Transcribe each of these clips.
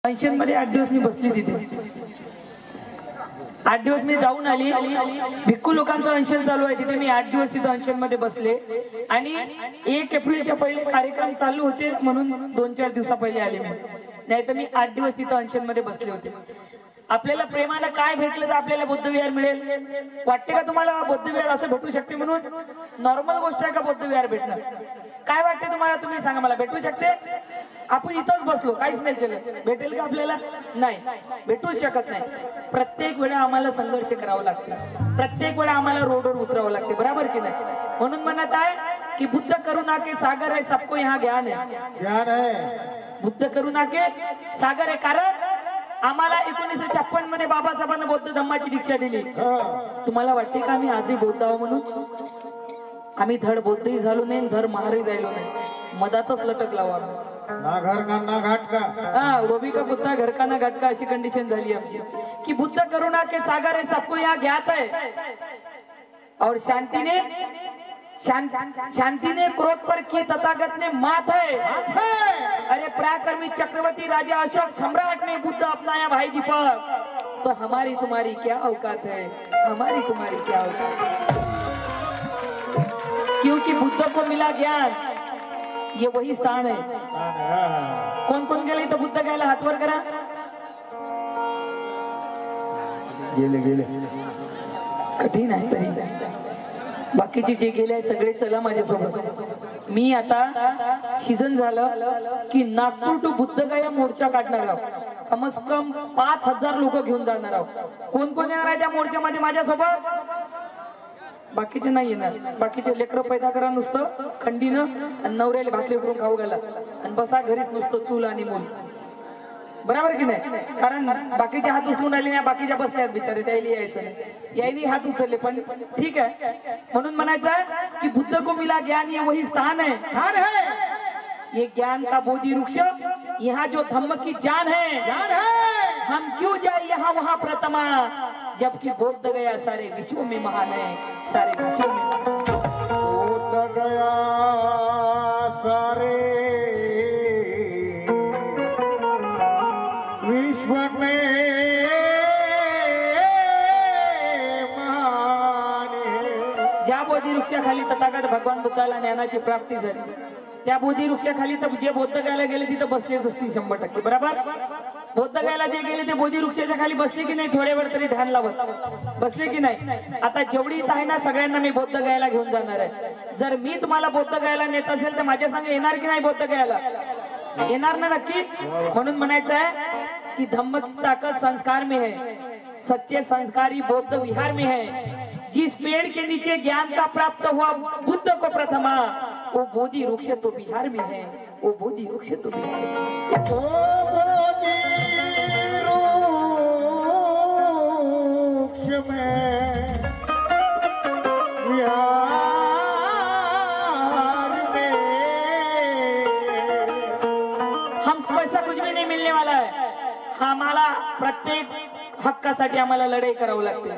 Function मध्ये 8 दिवस मी बसली तिथे। 8 दिवस मी जाऊन आली, भिक्खू लोकांचं अंशन चालू आहे तिथे। मी 8 दिवस तिथे अंशन मध्ये बसले आणि 1 एप्रिलच्या पहिले कार्यक्रम चालू होते म्हणून 2-4 दिवसा पहिले आले मी, नाही तर मी 8 दिवस तिथे अंशन मध्ये बसले होते। आपल्याला प्रेमानं काय भेटलं तर आपल्याला बुद्धविहार मिळेल वाटते का तुम्हाला? बुद्धविहार असं भेटू शकते म्हणून? नॉर्मल गोष्ट आहे का बुद्धविहार भेटणं? काय वाटते तुम्हाला? तुम्ही सांगा मला, भेटू शकते? आपण इथंच बसलो, काहीच नाही केलं, भेटेल का आपल्याला? नाही, भेटूच शकत नाही। प्रत्येक वेळा आम्हाला संघर्ष करावा लागतो, प्रत्येक वेळा आम्हाला रोडवर उतरावं लागते, बरोबर की नाही? म्हणून म्हणत आहे की बुद्ध करुणा के सागर है, सबको यहाँ ज्ञान है, ज्ञान है। बुद्ध करुणा के सागर आहे। कारण आम्हाला 1956 मध्ये बाबासाहेबांना बौद्ध धम्माची दीक्षा दिली। तुम्हाला वाटते का आम्ही आजही बौद्ध आहोत म्हणून? आम्ही धड बौद्धही झालो नाही, धड महारही राहिलो नाही, मधातच लटकलाव आम्ही। ना घर का ना घाट का, हाँ, रोबी का कुत्ता घर का ना घाट का, अशी कंडिशन झाली आमची की बुद्ध करुणा के सागर है, सबको यहाँ ज्ञात है। और शांति ने क्रोध पर की तथागत ने मात है। अरे पराक्रमी चक्रवर्ती राजा अशोक सम्राट ने बुद्ध अपनाया भाई दीपक, तो हमारी तुम्हारी क्या औकात है? हमारी तुम्हारी क्या औकात है? क्योंकि बुद्ध को मिला ज्ञान, ये वही स्थान है। कौन कौन गेले तो बुद्ध गायला? हात वर करा। गेले गेले, कठीण आहे तरी बाकीचे जे गेले सगळे चला माझ्यासोबत। मी आता सीझन झालं की नागपूर टू बुद्धगया मोर्चा काढणार आहोत, कम से कम 5000 लोक घेऊन जाणार आहोत। कोण कोण येणार आहे त्या मोर्चामध्ये माझ्यासोबत? बाकीचे नाही येणार, बाकीचे लेकरं पैदा करा नुसतं खंडीनं आणि नवऱ्याला भाकरी करून खाऊ घाला आणि बसा घरीच नुसतं चूल आणि मूल, बरोबर की नाही? कारण बाकीचे हात उचलून राहिले नाही, बाकीच्या बसल्यात बिचारे, त्याला यायचं नाही, यायनी हात उचलले पण ठीक आहे। म्हणून म्हणायचं की बुद्ध को मिला ज्ञान, ये वही स्थान है, ये ज्ञान का बोधि वृक्ष, यहाँ जो धम्म की जान है, हम क्यों जाए यहाँ वहाँ प्रथमा, जबकि बोध गया सारे विश्व में महान है, सारे विश्व में बोध गया सारे विश्व में महान है। ज्या बोधी वृक्षाखाली तथागत भगवान बुद्धाला ज्ञानाची प्राप्ती झाली, त्या बोधी वृक्षाखाली तर जे बौद्ध गायला गेले तिथं बसलेच असतील 100%, बरोबर? बौद्ध गायला जे गेले ते बोधी वृक्षाच्या खाली बसले की नाही? थोडे वेळ तरी ध्यान लावत बसले की नाही? आता जेवढी इथं आहे ना सगळ्यांना मी बौद्ध गायला घेऊन जाणार आहे। जर मी तुम्हाला बौद्ध गायला नेत असेल तर माझ्या संग येणार की नाही? बौद्ध गायला येणार ना? नक्की। म्हणून म्हणायचं आहे कि धम्म की ताकत संस्कार में है, सच्चे संस्कारी बौद्ध विहार में है। जिस पेड़ के नीचे ज्ञान का प्राप्त हुआ बुद्ध को प्रथमा, वो बोधि वृक्ष तो बिहार में है, वो बोधि वृक्ष तो बिहार में है। ओ बोधि वृक्ष में बिहार में, हमको ऐसा कुछ भी नहीं मिलने वाला है। आम्हाला प्रत्येक हक्कासाठी आम्हाला लढाई करावं लागते,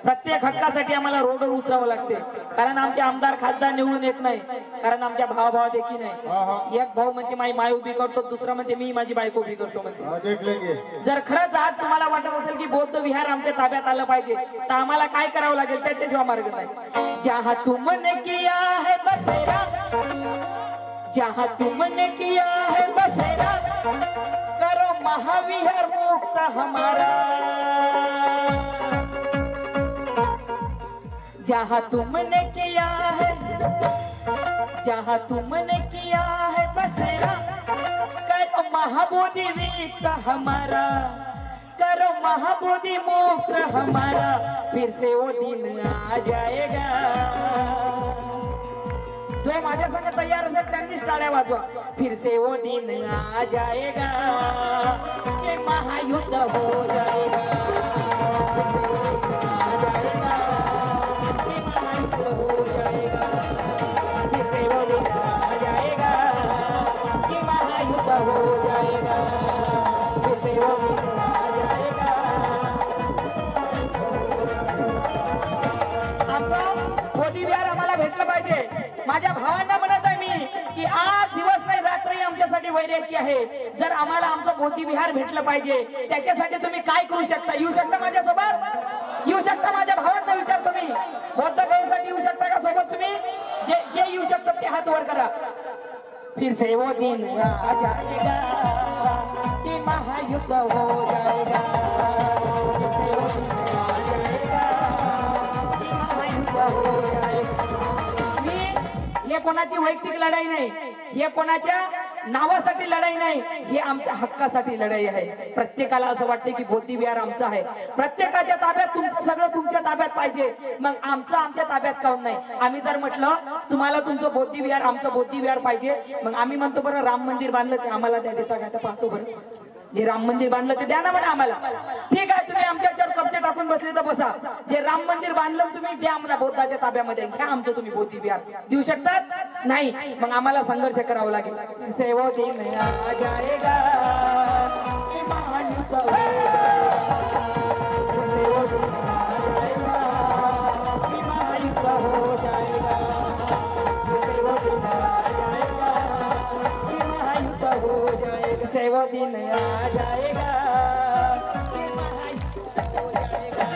प्रत्येक हक्कासाठी आम्हाला रोडवर उतरावं लागते। कारण आमचे आमदार खासदार निवडून येत नाही, कारण आमच्या भावाभावात देखील नाही। एक भाऊ म्हणते माझी माय उभी करतो, दुसरा म्हणते मी माझी बायको उभी करतो म्हणते। देख लेंगे। जर खरंच आज तुम्हाला वाटत असेल की बौद्ध विहार आमच्या ताब्यात आलं पाहिजे तर आम्हाला काय करावं लागेल? त्याच्याशिवाय मार्ग नाही। जहां तुमने किया है बसेरा, जहां तुमने किया है बसेरा, करो महाविहार मुक्त हमारा। जहां तुमने किया है, जहां तुमने किया है बसेरा, करो महाबोधि मुक्त हमारा, करो महाबोधि मुक्त हमारा, फिर से वो दिन आ जाएगा। जो माझ्या संग तयार असेल त्यांनी टाळ्या वाजवा। फिर से वो दिन आ जाएगा, ये महायुद्ध हो जाएगा, माझ्या भावांना म्हणत आहे मी की आज दिवस नाही रात्री आमच्यासाठी वैराग्य यायची आहे. जर आम्हाला आमचं बौद्धिविहार भेटलं पाहिजे त्याच्यासाठी तुम्ही काय करू शकता? येऊ शकता माझ्यासोबत? येऊ शकता? माझ्या भावांना विचार, तुम्ही बौद्धगयेसाठी येऊ शकता का सोबत? तुम्ही जे जे येऊ शकतात ते हात वर करा. फिर से वो दिन आ जाएगा कि महायुद्ध हो जाएगा. फिर से वो दिन आ जाएगा कि महायुद्ध हो जाएगा. हे कोणाची वैयक्तिक लढाई नाही, हे कोणाच्या नावासाठी लढाई नाही, हे आमच्या हक्कासाठी लढाई आहे. प्रत्येकाला असं वाटतं की बौद्धिविहार आमचं आहे, प्रत्येकाच्या ताब्यात तुमचं सगळं तुमच्या ताब्यात पाहिजे. मग आमचं आमच्या ताब्यात काऊन नाही? आम्ही जर म्हटलं तुम्हाला तुमचं बौद्धिविहार, आमचं बौद्धिविहार पाहिजे, मग आम्ही म्हणतो बरं राम मंदिर बांधलं ते आम्हाला द्या, देता का? पाहतो बरं, जे राम मंदिर बांधलं ते द्या ना म्हणे आम्हाला. ठीक आहे, तुम्ही आमच्यावर कब्जे टाकून बसले तर बसा. जे राम मंदिर बांधलं तुम्ही द्या म्हणा बौद्धाच्या ताब्यामध्ये, घ्या आमचं तुम्ही बौद्धिविहार. देऊ शकतात? नाही. मग आम्हाला संघर्ष करावा लागेल. सेवो दिन आ जाएगा कि महायुद्ध हो जाएगा. सेवो दिन आ जाएगा कि महायुद्ध हो जाएगा. सेवो दिन आ जाएगा कि महायुद्ध हो जाएगा. सेवो दिन आ जाएगा कि महायुद्ध हो जाएगा.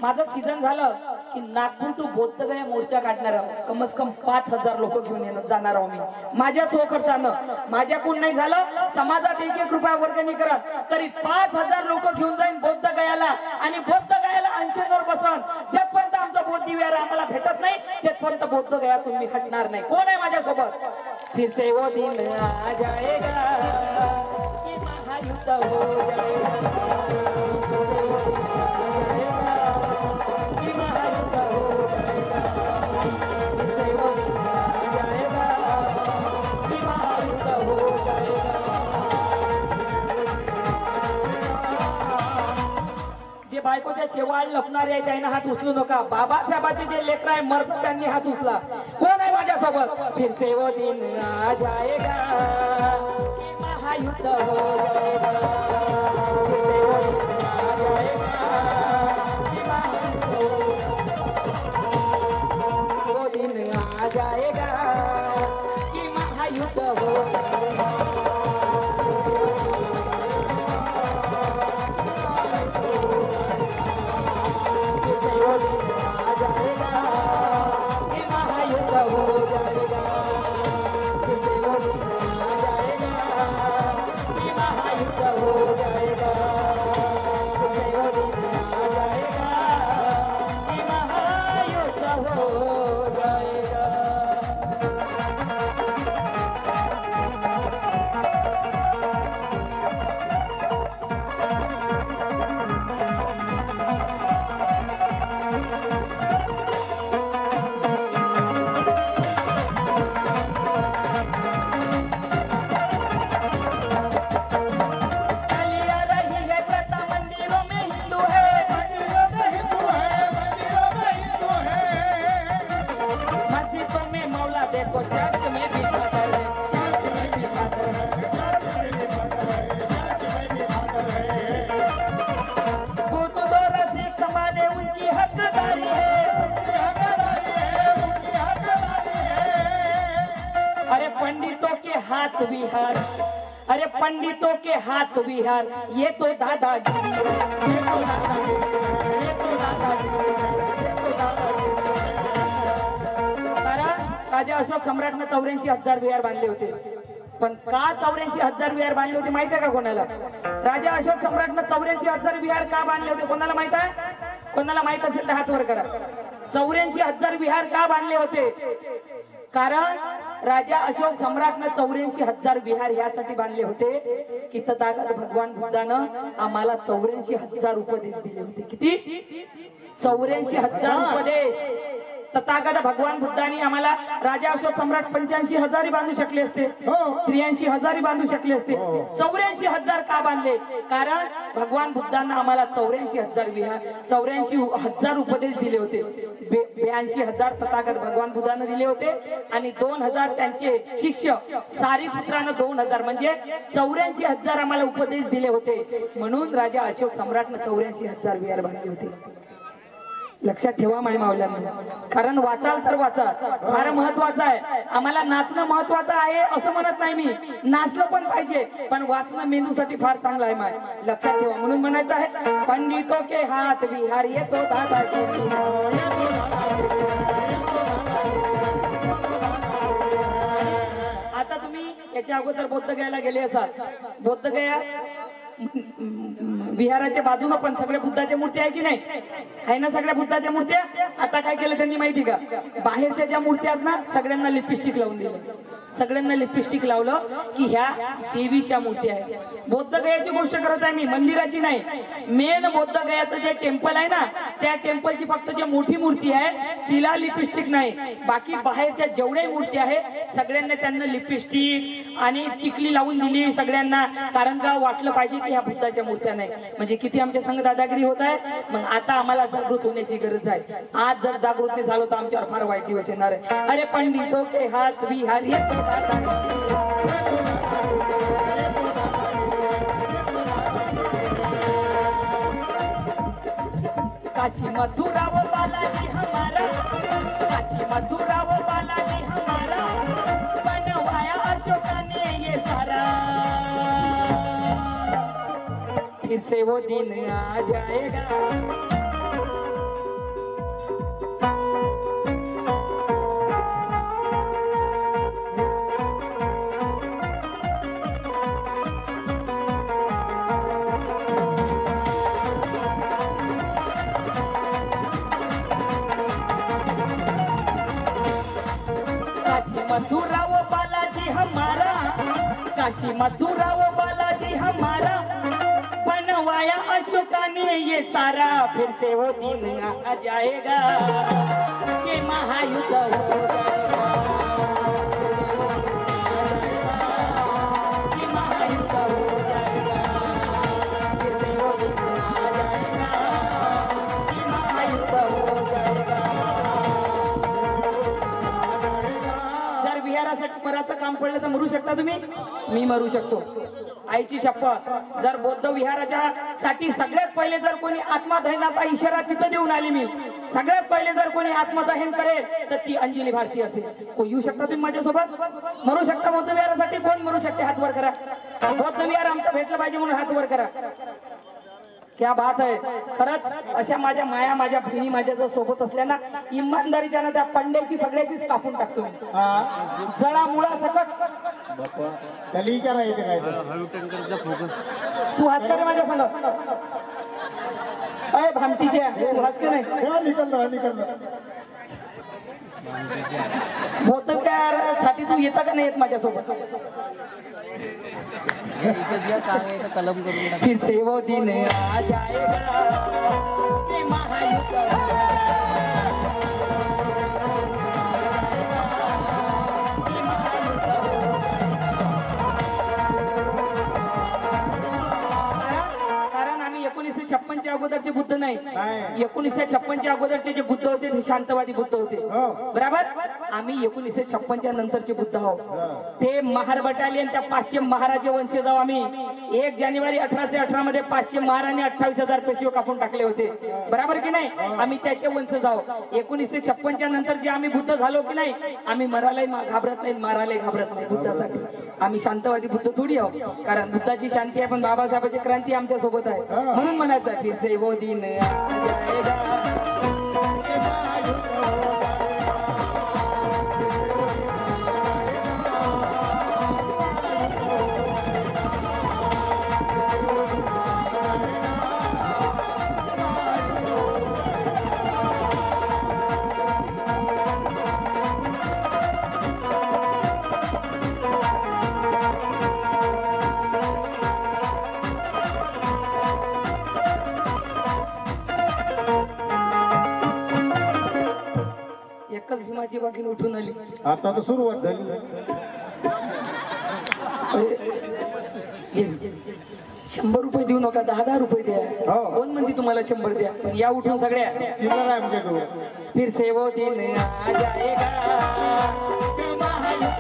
माझं सीझन झालं की नागपूर टू बोद्धगया मोर्चा काढणार आहोत. कमस कम 5,000 लोक घेऊन जाणार आहोत मी माझ्या स्वखर्चानं. माझ्याकडून नाही झालं, समाजात 1-1 रुपया वर्गणी करत तरी 5,000 लोक घेऊन जाईन बोद्धगयाला. आणि बोद्धगयाला 80 वर बसन. जेपर्यंत आमचं बौद्धिविहार आम्हाला भेटत नाही तेपर्यंत बोद्धगयातून मी हटणार नाही. कोण आहे माझ्यासोबत? फिर से वो दिन आ जाएगा कि महायुद्ध हो जाएगा. जे बायकोच्या शेवाळ लपणारे आहे त्यांना हात उचलू नका. बाबासाहेबाचे जे लेकर आहे मरतात त्यांनी हात उचला. कोण आहे माझ्यासोबत? फिर से वो दिन आ जाएगा कि महायुद्ध हो जाएगा. फिर से वो दिन आ जाएगा कि महायुद्ध वो दिन आ जाएगा कि महायुद्ध हो जाएगा. हाथ विहार, अरे पंडितों के हाथ विहार, ये तो दादागिरी, ये तो दादागिरी, ये तो दादागिरी, ये तो दादागिरी. राजा अशोक सम्राटने 84,000 विहार बांधले होते. पण का 84,000 विहार बांधले होते माहित आहे का कोणाला? राजा अशोक सम्राटने 84,000 विहार का बांधले होते कोणाला माहित आहे? कोणाला माहित असेल तर हात वर करा. 84,000 विहार का बांधले होते? कारण राजा अशोक सम्राटने 84,000 विहार यासाठी बांधले होते की तथागत भगवान बुद्धानं आम्हाला 84,000 उपदेश दिले होते. किती? 84,000 उपदेश तथागत भगवान बुद्धांनी आम्हाला. राजा अशोक सम्राट 85,000 बांधू शकले असते, 83,000 बांधू शकले असते. 84,000 का बांधले? कारण भगवान बुद्धांना आम्हाला 84,000 विहार, 84,000 उपदेश दिले होते. 82,000 तथागत भगवान बुद्धांना दिले होते आणि 2,000 हजार त्यांचे शिष्य सारीपुत्रानं 2000 म्हणजे 84,000 आम्हाला उपदेश दिले होते. म्हणून राजा अशोक सम्राटनं 84,000 विहार बांधले होते. लक्षात ठेवा माय मावल्यांना, कारण वाचाल तर वाचा, फार महत्वाचं आहे. आम्हाला नाचणं महत्वाचं आहे असं म्हणत नाही मी, नाचलं पण पाहिजे, पण वाचणं मेंदूसाठी फार चांगलं आहे माय. लक्षात ठेवा. म्हणून म्हणायचं आहे पंडितों के हात विहार येतो दादागिरी. आता तुम्ही याच्या अगोदर बोधगयाला गेले असाल. बोधगया विहाराच्या बाजूला पण सगळ्या बुद्धाच्या मूर्ती आहे की नाही, आहे ना सगळ्या बुद्धाच्या मूर्त्या. आता काय केलं त्यांनी माहिती का, बाहेरच्या ज्या मूर्त्या आहेत ना सगळ्यांना लिपस्टिक लावून दिलं. सगळ्यांना लिपस्टिक लावलं की ह्या देवीच्या मूर्ती आहेत. बौद्धगयाची गोष्ट करत आहे मी, मंदिराची नाही. मेन बौद्धगयाचं जे टेम्पल आहे ना त्या टेम्पलची फक्त जी मोठी मूर्ती आहे तिला लिपस्टिक नाही, बाकी बाहेरच्या जेवढ्या मूर्ती आहे सगळ्यांना त्यांना लिपस्टिक आणि टिकली लावून दिली सगळ्यांना. कारण का वाटलं पाहिजे की ह्या बुद्धाच्या मूर्त्या नाही. म्हणजे किती आमच्या संघ दादागिरी होत आहे. मग आता आम्हाला जागृत होण्याची गरज आहे. आज जर जागृत नाही झालो तर आमच्यावर फार वाईट दिवस येणार आहे. अरे पंडितों के हात विहार येतो दादागिरी. काशी मथुरा वो बालाजी हमारा, काशी मथुरा वो बालाजी हमारा, बनवाया अशोका ने ये सारा. फिर से वो दिन आ जाएगा. मथुरा वो बालाजी हमारा, काशी मथुरा वो बालाजी हमारा, बनवाया अशोका ने ये सारा. फिर से वो दिन आ जाएगा कि महायुद्ध हो जाएगा, कि महायुद्ध हो जाएगा. फिर से वो दिन आ जाएगा कि महायुद्ध हो जाएगा. विहारासाठी मराचं काम पडलं तर मरू शकता तुम्ही, मी मरू शकतो. आईची शपथ. जर बौद्ध विहाराच्या साठी सगळ्यात पहिले जर कोणी आत्मदहनाचा इशारा तिथं देऊन आली मी, सगळ्यात पहिले जर कोणी आत्मदहन करेल तर ती अंजली भारती असेल. येऊ शकता तुम्ही माझ्यासोबत, मरू शकता बौद्ध विहारासाठी. कोण मरू शकते हात वर करा. बौद्ध विहार आमचं भेटलं पाहिजे म्हणून हात वर करा. क्या बात आहे. खरंच अशा माझ्या माया माझ्या बहिणी माझ्या जर सोबत असल्या ना इमानदारीच्या ना त्या पंड्याची सगळ्याचीच कापून टाकतो मी. जळा मुळा सकट तू हाच कर माझ्या संग. अय भामटीचे तू हाच कर नाही. साठी तू येता का नाही येत माझ्यासोबत. कलम करून फिर से वो दिन आ जाएगा कि महायुद्ध हो जाएगा. कारण आम्ही 1956च्या अगोदरचे बुद्ध नाही, 1956च्या अगोदरचे जे बुद्ध होते ते शांतवादी बुद्ध होते. बरोबर. आम्ही 1956च्या नंतरचे बुद्ध आहोत. ते महार बटालियन त्या 500 महाराजे वंशज आहोत आम्ही. 1 जानेवारी 1818 मध्ये 500 महारांनी 28,000 पेशवे कापून टाकले होते. बरोबर की नाही. आम्ही त्याचे वंशज आहोत. 1956च्या नंतर जे आम्ही बुद्ध झालो की नाही, आम्ही मरायलाही घाबरत नाही, मारायलाही घाबरत नाही. बुद्धासाठी आम्ही शांतवादी बुद्ध थोडी आहोत. कारण बुद्धाची शांती आहे पण बाबासाहेबांची क्रांती आमच्या सोबत आहे. म्हणून म्हणायचं फिर से वो दिन आ जाएगा. एकच भीमाची बाकी उठून आली. आता तर सुरुवात झाली. 100 रुपये देऊ नका, 10-10 रुपये द्या. हो. कोण म्हणते तुम्हाला 100 द्या? पण या उठून सगळ्या चिल्लर आहे आमच्याकडे. फिर से वो दिन आ जाएगा कि महायुद्ध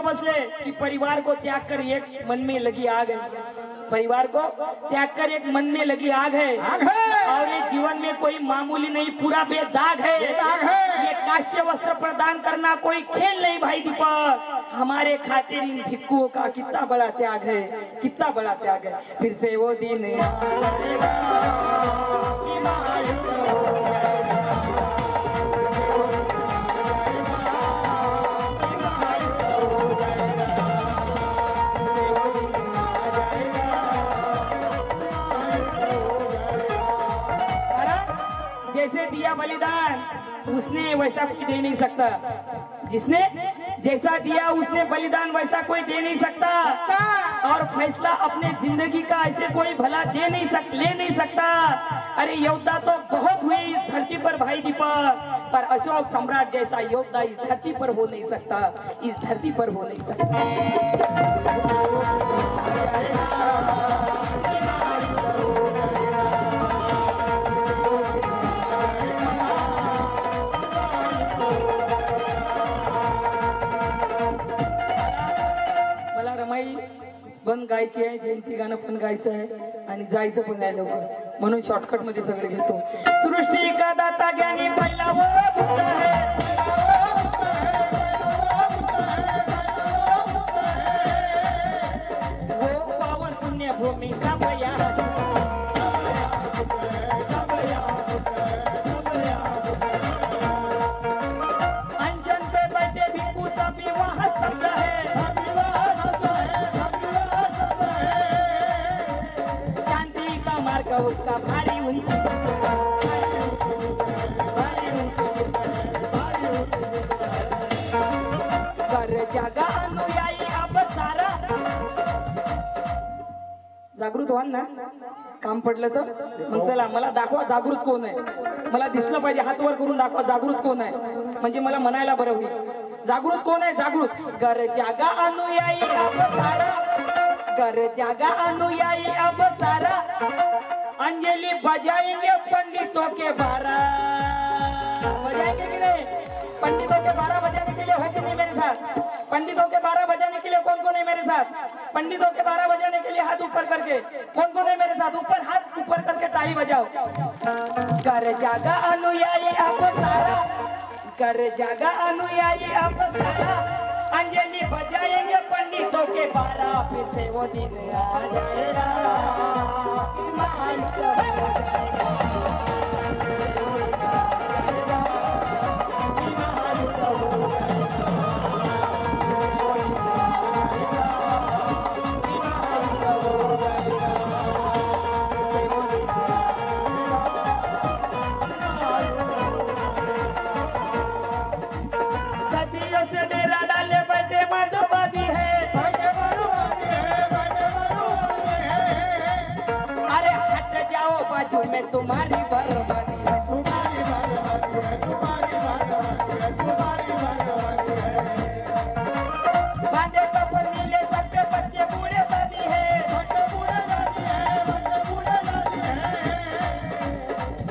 बसले कि परिवार को त्याग कर एक मन में लगी आग है. परिवार को त्याग कर एक मन में लगी आग है. और ये जीवन में कोई मामूली नहीं, पूरा बेदाग है. ये काश्य वस्त्र प्रदान करना कोई खेल नहीं भाई दीपक. हमारे खातिर इन भिक्खुओं का कितना बड़ा त्याग है, कितना बड़ा त्याग है. फिर से वो दिन जैसे दिया बलिदान उसने वैसा कोई दे नहीं सकता. जिसने जैसा दिया उसने बलिदान वैसा कोई दे नहीं सकता. और फैसला अपने जिंदगी का ऐसे कोई भला ले नहीं सकता. अरे योद्धा तो बहुत हुए इस धरती पर भाई दीपक, पर अशोक सम्राट जैसा योद्धा इस धरती पर हो नहीं सकता, इस धरती पर हो नहीं सकता. पण गायची आहे, जयंती गाणं पण गायचं आहे आणि जायचं पण आहे लवकर, म्हणून शॉर्टकट मध्ये सगळे घेतो. सृष्टी का दाता ज्ञानी पहिला वो बुद्ध है. वो पावन पुण्य भूमि सब यहाँ अनशन पे बैठे भिक्खू सभी वहाँ स्तब्ध है. उसका भारी उनकी कर जागा अनुयायी अब सारा. जागृत व्हाल ना, काम पडलं तर मग चला मला दाखवा जागृत कोण आहे. मला दिसलं पाहिजे, हात वर करून दाखवा जागृत कोण आहे, म्हणजे मला म्हणायला बरं होईल. जागृत कोण आहे? जागृत कर जागा अनुयायी अब सारा, कर जागा अनुयायी अब सारा. अंजलि बजाएंगे पंडितों के 12, बजाएंगे कि नहीं? पंडितों के 12 बजाने के लिए हो कि नहीं मेरे साथ? पंडितों के 12 बजाने के लिए कौन कौन है मेरे साथ? पंडितों के 12 बजाने के लिए हाथ ऊपर करके कौन कौन है मेरे साथ? ऊपर हाथ ऊपर करके ताली बजाओ. कर जागा अनुयायी अब सारा, कर जागा अनुयायी अब सारा. अंजलि बजाएंगे पंडितों के 12, फिर से वो दिन आ जाएगा. सदियों से डेरा डाले बैठे मधुबादी है. अरे हट जाओ बाजू में तुम्हारी बर्बादी है. बांधे कपड़ नीले सबके बच्चे बूढ़े दादी है.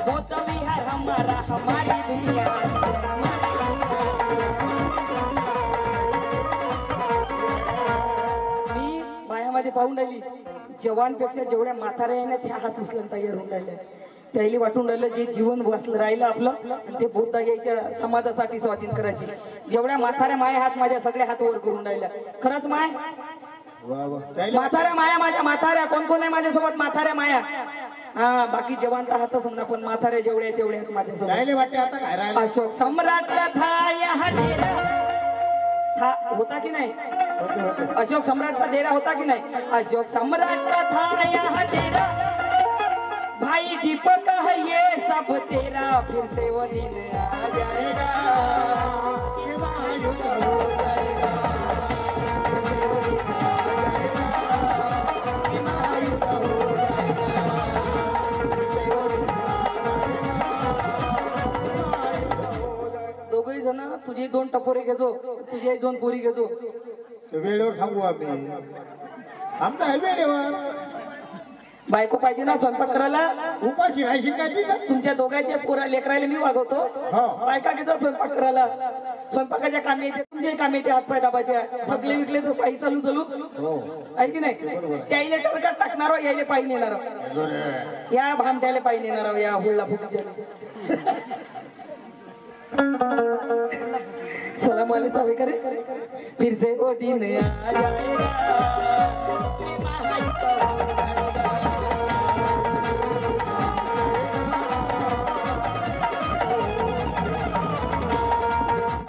वो तभी है हमारा, हमारी दुनिया. पाहून राहिली जवानपेक्षा जेवढ्या म्हाताऱ्या आहे ना त्या हात उचलून तयार होऊन राहिल्या. त्याला वाटून राहिलं जे जीवन वाचलं राहिलं आपलं आणि ते बौद्ध यायच्या समाजासाठी स्वाधीन करायची. जेवढ्या म्हाताऱ्या माया हात माझ्या सगळे हात वर करून राहिल्या. खरंच माय म्हाताऱ्या माया, माझ्या म्हाताऱ्या कोण कोण आहे माझ्यासोबत? म्हाताऱ्या माया. हा बाकी जवान तर हात समजा, पण म्हाताऱ्या जेवढे आहेत तेवढे आहेत माझ्यासोबत. अशोक सम्राट का था यहाँ डेरा था, होता की नाही? अशोक सम्राट का डेरा होता कि नहीं? अशोक सम्राट का था यहाँ डेरा. भाई दीपक है ये सब तेरा, फिर से वो दिन आ जाएगा. 2 टपोरे घेजो, तुझे 2 पोरी घेजो. ते वेळेवर सांगू आम्ही. आमचा आहे वेळेवर. बायको पाहिजे ना स्वयंपाक करायला. उपाशी राहायची काय ती का? तुमच्या दोघांच्या पोरा लेकरायला मी वागवतो. हो. बायका घेतो स्वयंपाक करायला. स्वयंपाकाच्या कामी येते, तुमचे कामी येते, हातपाय दाबायच्या. थकले विकले तर पायी चालू हो. आहे की नाही. त्याईले टरकात टाकणार यायले पायी नेणार. बरं. या भामट्याला पायी नेणार या हुळला फुटीच्या. सलाम वाले सावे करे फिर से वो दिन आ जाएगा.